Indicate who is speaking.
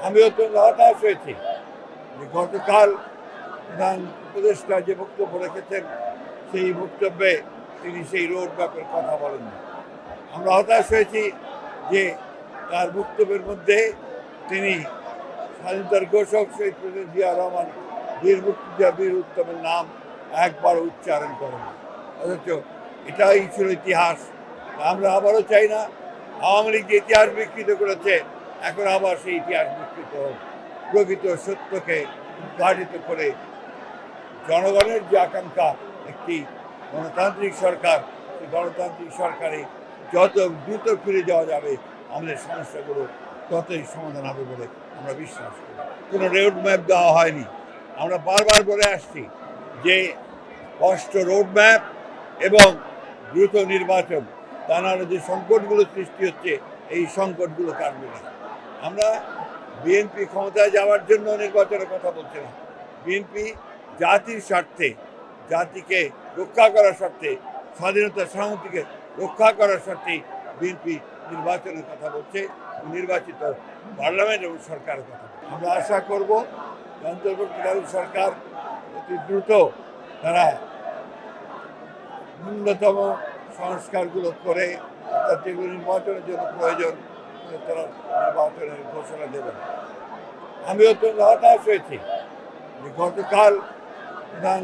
Speaker 1: আমি অত্যন্ত হতাশ হয়েছি যে গতকাল প্রধান উপদেষ্টা যে বক্তব্য রেখেছেন সেই বক্তব্যে তিনি সেই রোড ম্যাপের কথা বলেননি। আমরা হতাশ হয়েছি যে তার বক্তব্যের মধ্যে তিনি স্বাধীনতার ঘোষক শহীদ প্রেসিডেন্ট জিয়া রহমান বীর মুক্তিযোদ্ধা বীর উত্তমের নাম একবার উচ্চারণ করেন, অথচ এটাই ছিল ইতিহাস। আমরা আবারও চাই না আওয়ামী লীগ যে ইতিহাস বিকৃত করেছে এখন আবার সেই ইতিহাস বিকৃত হোক। প্রকৃত সত্যকে উদ্ঘাটিত করে জনগণের যে আকাঙ্ক্ষা একটি গণতান্ত্রিক সরকার, সেই গণতান্ত্রিক সরকারে যত দ্রুত ফিরে যাওয়া যাবে আমাদের সমস্যাগুলো ততই সমাধান হবে বলে আমরা বিশ্বাস করি। কোনো রোড ম্যাপ দেওয়া হয়নি। আমরা বারবার বলে আসছি যে স্পষ্ট রোড ম্যাপ এবং দ্রুত নির্বাচন, তা নাহলে যে সংকটগুলো সৃষ্টি হচ্ছে এই সংকটগুলো কাটবে না। আমরা বিএনপি ক্ষমতায় যাওয়ার জন্য নির্বাচনের কথা বলছি না। বিএনপি জাতির স্বার্থে, জাতিকে রক্ষা করার স্বার্থে, স্বাধীনতা সংহতিকে রক্ষা করার স্বার্থে বিএনপি নির্বাচনের কথা বলছে, নির্বাচিত পার্লামেন্ট এবং সরকারের কথা। আমরা আশা করব অন্তর্বর্তীকালীন সরকার অতি দ্রুত তারা ন্যূনতম সংস্কারগুলো করে, অর্থাৎ যেগুলো নির্বাচনের জন্য প্রয়োজন তারা নির্বাচনের ঘোষণা দেবেন। আমি অত্যন্ত হতাশ হয়েছি যে গতকাল প্রধান